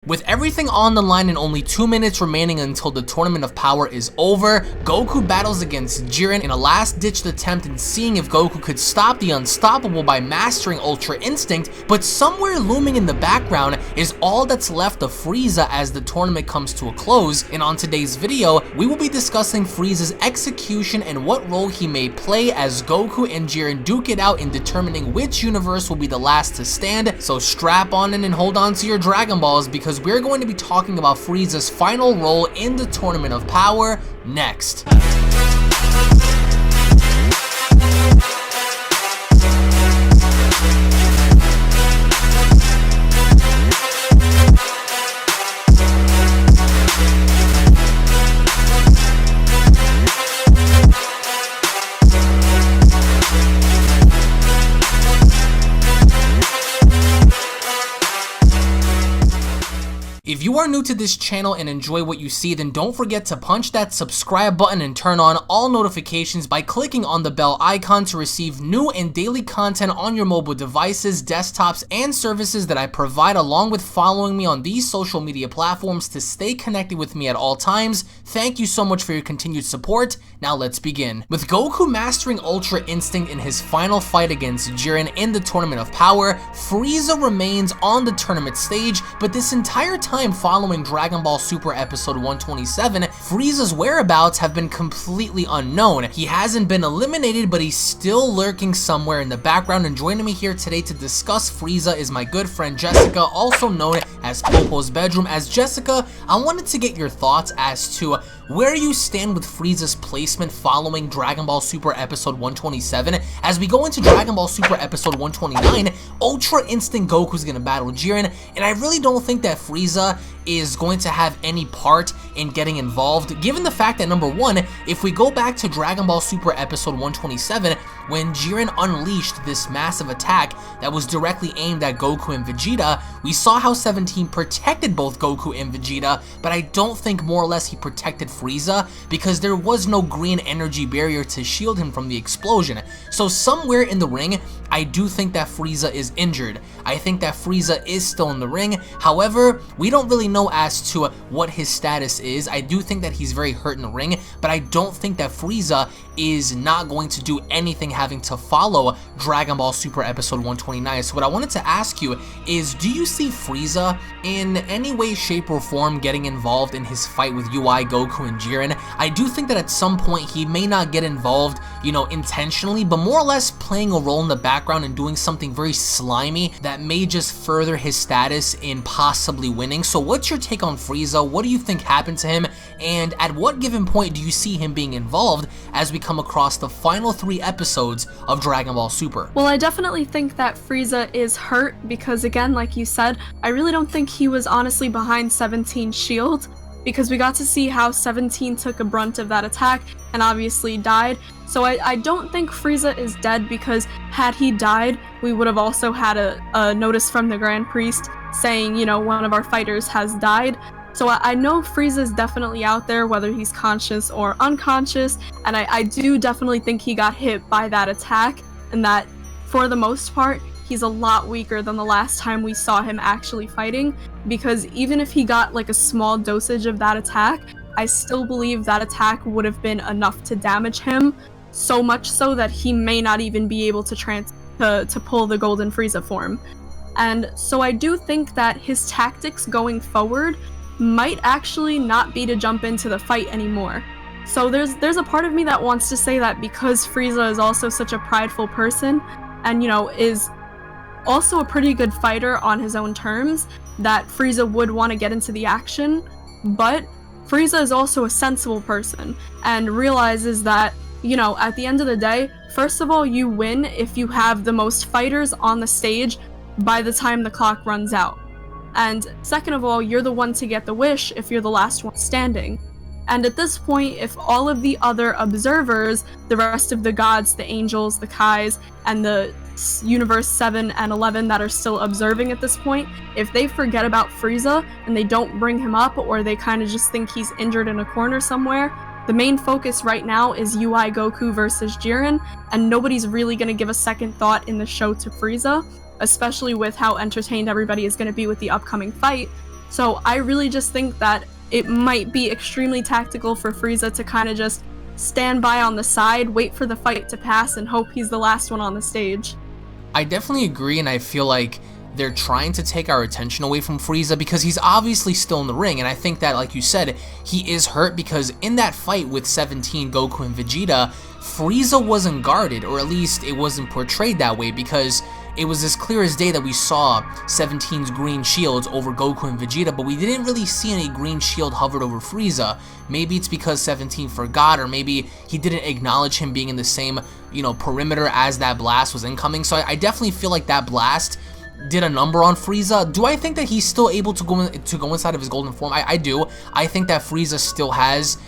With everything on the line and only 2 minutes remaining until the Tournament of Power is over, Goku battles against Jiren in a last-ditched attempt in seeing if Goku could stop the unstoppable by mastering Ultra Instinct, but somewhere looming in the background is all that's left of Frieza as the tournament comes to a close, and on today's video, we will be discussing Frieza's execution and what role he may play as Goku and Jiren duke it out in determining which universe will be the last to stand, so strap on in and hold on to your Dragon Balls because we're going to be talking about Frieza's final role in the Tournament of Power next. If you are new to this channel and enjoy what you see, then don't forget to punch that subscribe button and turn on all notifications by clicking on the bell icon to receive new and daily content on your mobile devices, desktops, and services that I provide, along with following me on these social media platforms to stay connected with me at all times. Thank you so much for your continued support. Now let's begin. With Goku mastering Ultra Instinct in his final fight against Jiren in the Tournament of Power, Frieza remains on the tournament stage, but this entire time following Dragon Ball Super episode 127, Frieza's whereabouts have been completely unknown. He hasn't been eliminated, but he's still lurking somewhere in the background, and joining me here today to discuss Frieza is my good friend Jessica, also known as Popo's Bedroom. As Jessica, I wanted to get your thoughts as to where you stand with Frieza's placement following Dragon Ball Super episode 127. As we go into Dragon Ball Super episode 129, Ultra Instinct Goku's gonna battle Jiren, and I really don't think that Frieza is going to have any part in getting involved, given the fact that, number one, if we go back to Dragon Ball Super episode 127, when Jiren unleashed this massive attack that was directly aimed at Goku and Vegeta, we saw how 17 protected both Goku and Vegeta, but I don't think more or less he protected Frieza because there was no green energy barrier to shield him from the explosion. So somewhere in the ring, I do think that Frieza is injured. I think that Frieza is still in the ring. However, we don't really know as to what his status is. I do think that he's very hurt in the ring, but I don't think that Frieza is not going to do anything having to follow Dragon Ball Super episode 129. So what I wanted to ask you is, do you see Frieza in any way, shape, or form getting involved in his fight with UI, Goku, and Jiren? I do think that at some point he may not get involved, you know, intentionally, but more or less playing a role in the background and doing something very slimy that may just further his status in possibly winning. So what's your take on Frieza? What do you think happened to him? And at what given point do you see him being involved as we come across the final 3 episodes of Dragon Ball Super? Well, I definitely think that Frieza is hurt because, again, like you said, I really don't think he was honestly behind 17's shield, because we got to see how 17 took a brunt of that attack and obviously died. So I don't think Frieza is dead, because had he died, we would have also had a notice from the Grand Priest saying, you know, one of our fighters has died. So I know Frieza's definitely out there, whether he's conscious or unconscious, and I do definitely think he got hit by that attack, and that for the most part, he's a lot weaker than the last time we saw him actually fighting, because even if he got like a small dosage of that attack, I still believe that attack would have been enough to damage him, so much so that he may not even be able to pull the Golden Frieza form. And so I do think that his tactics going forward might actually not be to jump into the fight anymore. So there's a part of me that wants to say that because Frieza is also such a prideful person, and, you know, is also a pretty good fighter on his own terms, that Frieza would want to get into the action, but Frieza is also a sensible person and realizes that, you know, at the end of the day, first of all, you win if you have the most fighters on the stage by the time the clock runs out. And second of all, you're the one to get the wish if you're the last one standing. And at this point, if all of the other observers, the rest of the gods, the angels, the Kais, and the Universe 7 and 11 that are still observing at this point, if they forget about Frieza and they don't bring him up, or they kind of just think he's injured in a corner somewhere, the main focus right now is UI Goku versus Jiren, and nobody's really going to give a second thought in the show to Frieza, especially with how entertained everybody is going to be with the upcoming fight, So I really just think that it might be extremely tactical for Frieza to kind of just stand by on the side, wait for the fight to pass, and hope he's the last one on the stage. I definitely agree, and I feel like they're trying to take our attention away from Frieza because he's obviously still in the ring, and I think that, like you said, he is hurt because in that fight with 17, Goku, and Vegeta, Frieza wasn't guarded, or at least it wasn't portrayed that way, because it was as clear as day that we saw 17's green shields over Goku and Vegeta, but we didn't really see any green shield hovered over Frieza. Maybe it's because 17 forgot, or maybe he didn't acknowledge him being in the same, perimeter as that blast was incoming. So I definitely feel like that blast did a number on Frieza. Do I think that he's still able to go inside of his golden form? I do. I think that Frieza still has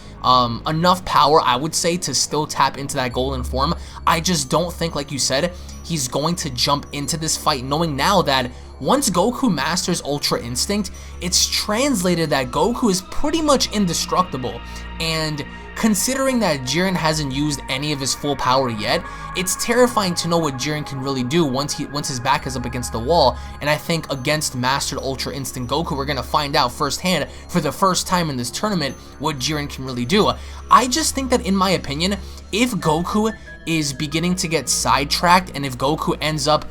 enough power, I would say, to still tap into that golden form. I just don't think, like you said, he's going to jump into this fight knowing now that once Goku masters Ultra Instinct, it's translated that Goku is pretty much indestructible. And considering that Jiren hasn't used any of his full power yet, it's terrifying to know what Jiren can really do once his back is up against the wall. And I think against mastered Ultra Instinct Goku, we're going to find out firsthand for the first time in this tournament what Jiren can really do. I just think that, in my opinion, if Goku is beginning to get sidetracked and if Goku ends up,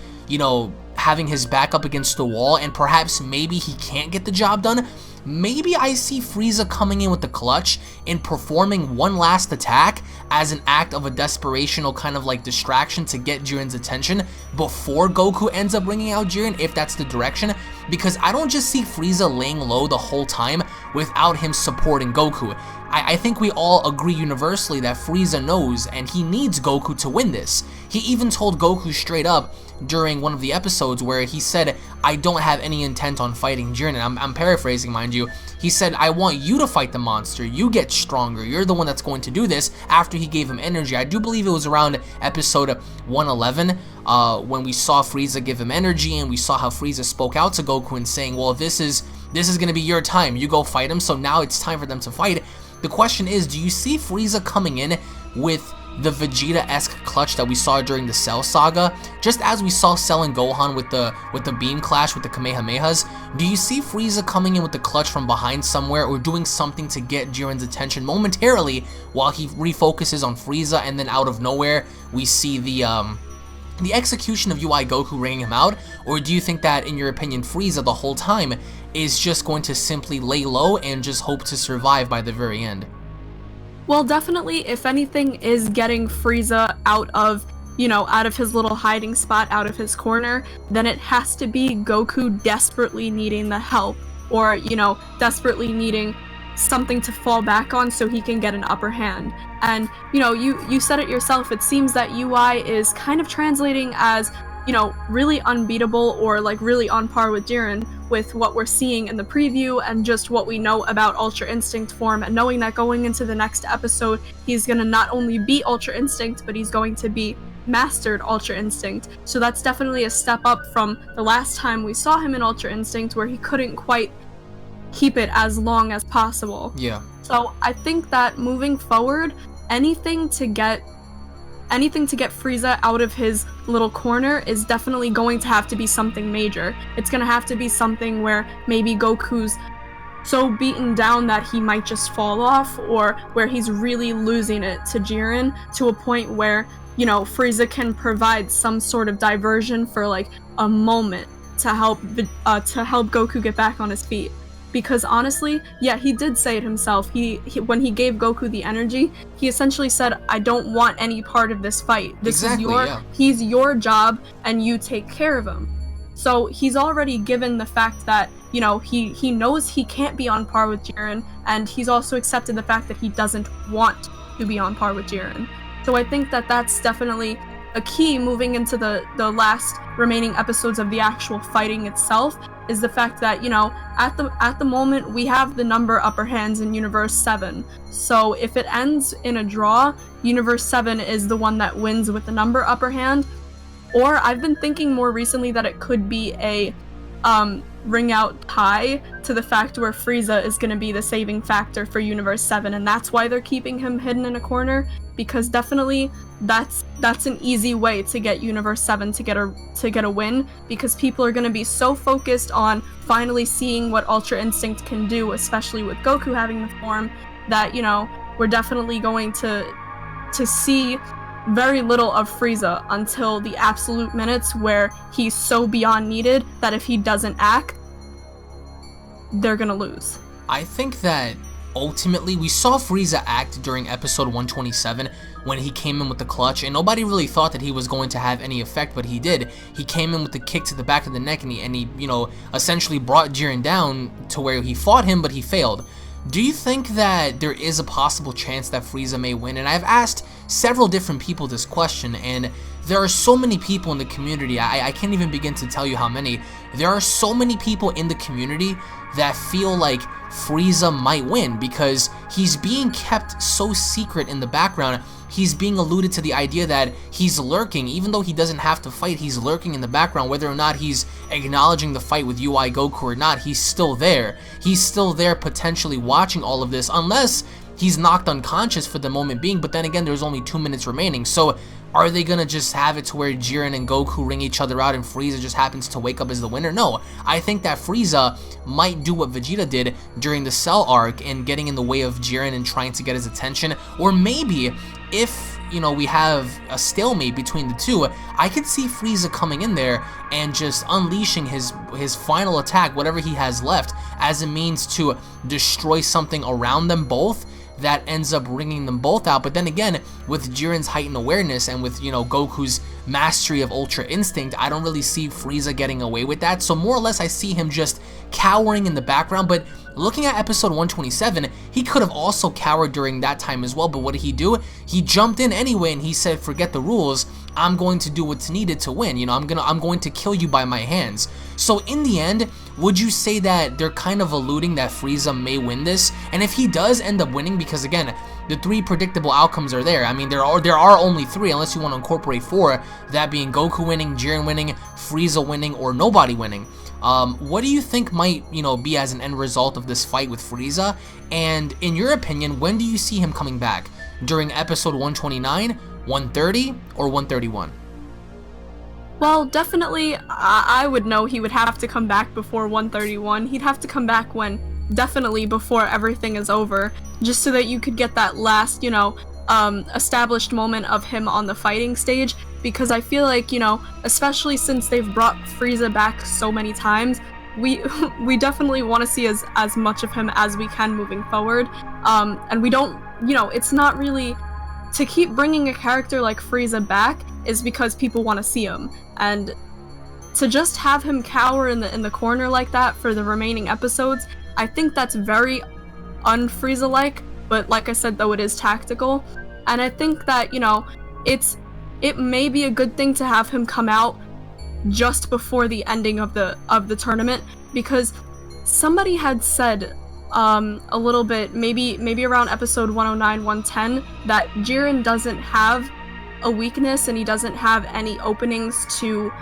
having his back up against the wall and perhaps maybe he can't get the job done, maybe I see Frieza coming in with the clutch and performing one last attack as an act of a desperational kind of like distraction to get Jiren's attention before Goku ends up bringing out Jiren, if that's the direction, because I don't just see Frieza laying low the whole time without him supporting Goku. I think we all agree universally that Frieza knows and he needs Goku to win this. He even told Goku straight up during one of the episodes where he said, I don't have any intent on fighting Jiren, and I'm paraphrasing, mind you. He said, I want you to fight the monster, you get stronger, you're the one that's going to do this, after he gave him energy. I do believe it was around episode 111 when we saw Frieza give him energy and we saw how Frieza spoke out to Goku and saying, well, this is going to be your time, you go fight him, so now it's time for them to fight. The question is, do you see Frieza coming in with the Vegeta-esque clutch that we saw during the Cell Saga? Just as we saw Cell and Gohan with the beam clash with the Kamehamehas, do you see Frieza coming in with the clutch from behind somewhere or doing something to get Jiren's attention momentarily while he refocuses on Frieza, and then out of nowhere we see the execution of UI Goku ringing him out? Or do you think that, in your opinion, Frieza the whole time is just going to simply lay low and just hope to survive by the very end? Well, definitely, if anything is getting Frieza out of his little hiding spot, out of his corner, then it has to be Goku desperately needing the help, or, desperately needing something to fall back on so he can get an upper hand. And, you said it yourself, it seems that UI is kind of translating as, really unbeatable or like really on par with Jiren, with what we're seeing in the preview and just what we know about Ultra Instinct form, and knowing that going into the next episode, he's gonna not only be Ultra Instinct, but he's going to be mastered Ultra Instinct. So that's definitely a step up from the last time we saw him in Ultra Instinct, where he couldn't quite keep it as long as possible. Yeah. So I think that moving forward, anything to get Frieza out of his little corner is definitely going to have to be something major. It's going to have to be something where maybe Goku's so beaten down that he might just fall off, or where he's really losing it to Jiren to a point where, Frieza can provide some sort of diversion for like a moment to help Goku get back on his feet. Because honestly, yeah, he did say it himself. He when he gave Goku the energy, he essentially said, I don't want any part of this fight. This is he's your job, and you take care of him. So he's already given the fact that, he knows he can't be on par with Jiren, and he's also accepted the fact that he doesn't want to be on par with Jiren. So I think that that's definitely a key moving into the last remaining episodes of the actual fighting itself, is the fact that, at the moment we have the number upper hands in Universe 7. So if it ends in a draw, Universe 7 is the one that wins with the number upper hand. Or I've been thinking more recently that it could be a ring out high to the fact where Frieza is going to be the saving factor for Universe 7, and that's why they're keeping him hidden in a corner, because definitely that's an easy way to get Universe 7 to get a win, because people are going to be so focused on finally seeing what Ultra Instinct can do, especially with Goku having the form, that, you know, we're definitely going to see very little of Frieza until the absolute minutes where he's so beyond needed that if he doesn't act, they're gonna lose. I think that ultimately we saw Frieza act during episode 127 when he came in with the clutch, and nobody really thought that he was going to have any effect, but he did. He came in with the kick to the back of the neck, and he you know, essentially brought Jiren down to where he fought him, but he failed. Do you think that there is a possible chance that Frieza may win? And I've asked several different people this question, and there are so many people in the community, I can't even begin to tell you how many. There are so many people in the community that feel like Frieza might win because he's being kept so secret in the background. He's being alluded to the idea that he's lurking, even though he doesn't have to fight, he's lurking in the background. Whether or not he's acknowledging the fight with UI Goku or not, he's still there. He's still there potentially watching all of this, unless he's knocked unconscious for the moment being, but then again, there's only 2 minutes remaining. So are they gonna just have it to where Jiren and Goku ring each other out and Frieza just happens to wake up as the winner? No, I think that Frieza might do what Vegeta did during the Cell arc and getting in the way of Jiren and trying to get his attention. Or maybe if, you know, we have a stalemate between the two, I could see Frieza coming in there and just unleashing his final attack, whatever he has left, as a means to destroy something around them both that ends up ringing them both out. But then again, with Jiren's heightened awareness and with, you know, Goku's mastery of Ultra Instinct, I don't really see Frieza getting away with that. So more or less I see him just cowering in the background. But looking at episode 127, he could have also cowered during that time as well, but what did he do? He jumped in anyway and he said, forget the rules, I'm going to do what's needed to win. You know, I'm going to kill you by my hands. So in the end, would you say that they're kind of alluding that Frieza may win this? And if he does end up winning, because again, the 3 predictable outcomes are there. I mean, there are only 3 unless you want to incorporate 4, that being Goku winning, Jiren winning, Frieza winning, or nobody winning. What do you think might, you know, be as an end result of this fight with Frieza? And in your opinion, when do you see him coming back? During episode 129, 130, or 131? Well, definitely, I would know he would have to come back before 131. He'd have to come back definitely before everything is over, just so that you could get that last, you know, established moment of him on the fighting stage, because I feel like, you know, especially since they've brought Frieza back so many times, we definitely want to see as much of him as we can moving forward, and we don't, you know, it's not really, to keep bringing a character like Frieza back is because people want to see him, and to just have him cower in the corner like that for the remaining episodes, I think that's very un-Frieza-like, but like I said, though, it is tactical, and I think that, you know, it may be a good thing to have him come out just before the ending of the tournament, because somebody had said a little bit, maybe around episode 109, 110, that Jiren doesn't have a weakness and he doesn't have any openings to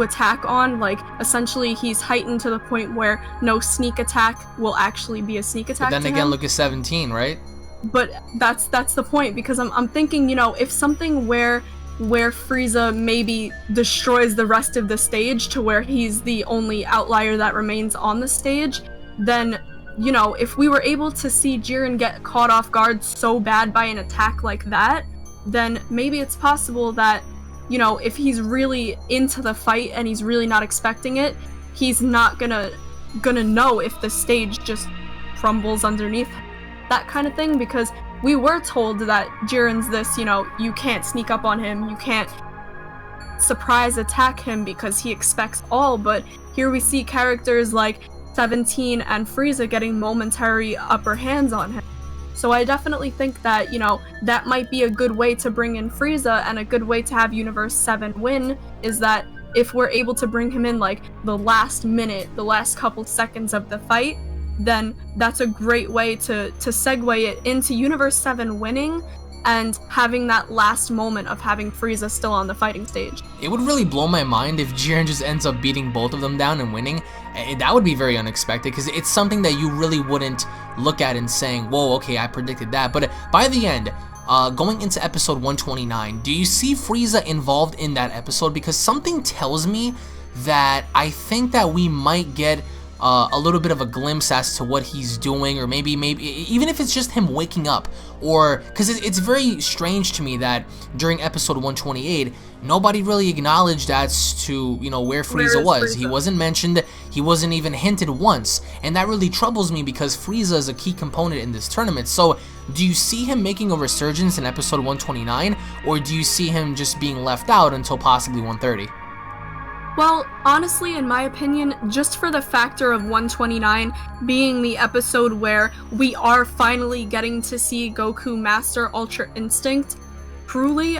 attack on. Like, essentially he's heightened to the point where no sneak attack will actually be a sneak attack. But then again, look at 17, right? But that's the point, because I'm thinking, you know, if something where Frieza maybe destroys the rest of the stage to where he's the only outlier that remains on the stage, then, you know, if we were able to see Jiren get caught off guard so bad by an attack like that, then maybe it's possible that, you know, if he's really into the fight and he's really not expecting it, he's not gonna know if the stage just crumbles underneath him. That kind of thing, because we were told that Jiren's this, you know, you can't sneak up on him, you can't surprise attack him because he expects all, but here we see characters like 17 and Frieza getting momentary upper hands on him. So I definitely think that, you know, that might be a good way to bring in Frieza, and a good way to have Universe 7 win is that if we're able to bring him in like the last minute, the last couple seconds of the fight, then that's a great way to segue it into Universe 7 winning, and having that last moment of having Frieza still on the fighting stage. It would really blow my mind if Jiren just ends up beating both of them down and winning. That would be very unexpected, because it's something that you really wouldn't look at and saying, whoa, okay, I predicted that. But by the end, going into episode 129, do you see Frieza involved in that episode? Because something tells me that I think that we might get a little bit of a glimpse as to what he's doing, or maybe even if it's just him waking up, or because it's very strange to me that during episode 128 nobody really acknowledged as to, you know, where Frieza was. He wasn't mentioned, he wasn't even hinted once, and that really troubles me because Frieza is a key component in this tournament. So do you see him making a resurgence in episode 129, or do you see him just being left out until possibly 130? Well, honestly, in my opinion, just for the factor of 129 being the episode where we are finally getting to see Goku master Ultra Instinct, truly,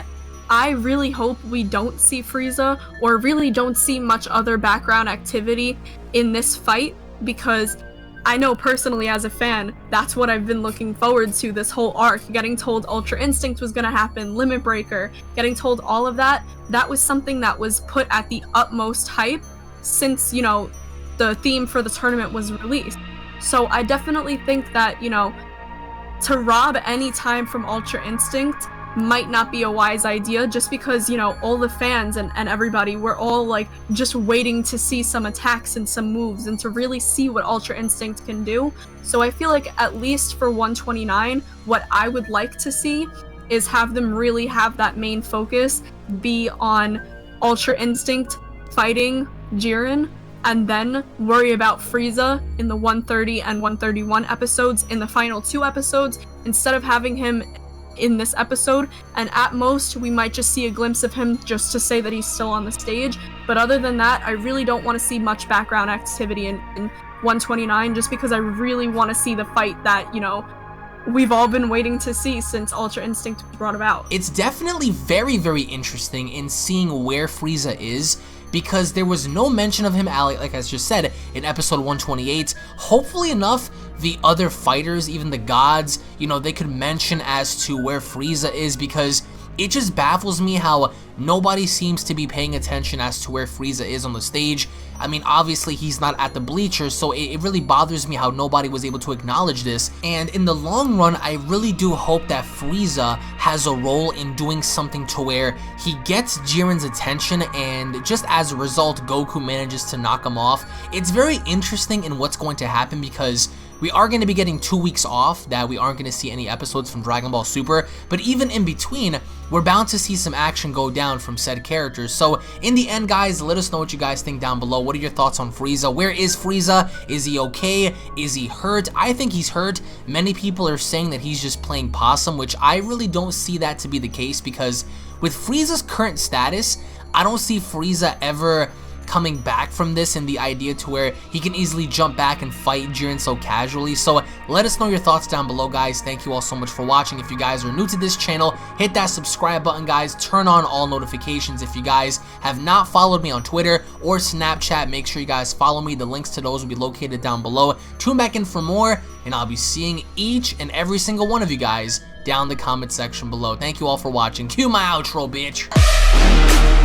I really hope we don't see Frieza, or really don't see much other background activity in this fight, because I know personally as a fan, that's what I've been looking forward to this whole arc. Getting told Ultra Instinct was gonna happen, Limit Breaker, getting told all of that, that was something that was put at the utmost hype since, you know, the theme for the tournament was released. So I definitely think that, you know, to rob any time from Ultra Instinct might not be a wise idea, just because, you know, all the fans and everybody were all like just waiting to see some attacks and some moves and to really see what Ultra Instinct can do. So I feel like at least for 129, what I would like to see is have them really have that main focus be on Ultra Instinct fighting Jiren, and then worry about Frieza in the 130 and 131 episodes, in the final 2 episodes, instead of having him in this episode. And at most we might just see a glimpse of him just to say that he's still on the stage, but other than that I really don't want to see much background activity in 129, just because I really want to see the fight that, you know, we've all been waiting to see since Ultra Instinct was brought about. It's definitely very, very interesting in seeing where Frieza is, because there was no mention of him, like I just said, in episode 128. Hopefully enough, the other fighters, even the gods, you know, they could mention as to where Frieza is, because it just baffles me how nobody seems to be paying attention as to where Frieza is on the stage. I mean, obviously he's not at the bleachers, so it really bothers me how nobody was able to acknowledge this. And in the long run, I really do hope that Frieza has a role in doing something to where he gets Jiren's attention, and just as a result, Goku manages to knock him off. It's very interesting in what's going to happen, because we are going to be getting 2 weeks off that we aren't going to see any episodes from Dragon Ball Super, but even in between, we're bound to see some action go down from said characters. So in the end, guys, let us know what you guys think down below. What are your thoughts on Frieza? Where is Frieza? Is he okay? Is he hurt? I think he's hurt. Many people are saying that he's just playing possum, which I really don't see that to be the case, because with Frieza's current status, I don't see Frieza ever coming back from this, and the idea to where he can easily jump back and fight Jiren so casually. So let us know your thoughts down below, guys. Thank you all so much for watching. If you guys are new to this channel, hit that subscribe button, guys. Turn on all notifications. If you guys have not followed me on Twitter or Snapchat, make sure you guys follow me. The links to those will be located down below. Tune back in for more, and I'll be seeing each and every single one of you guys down in the comment section below. Thank you all for watching. Cue my outro, bitch.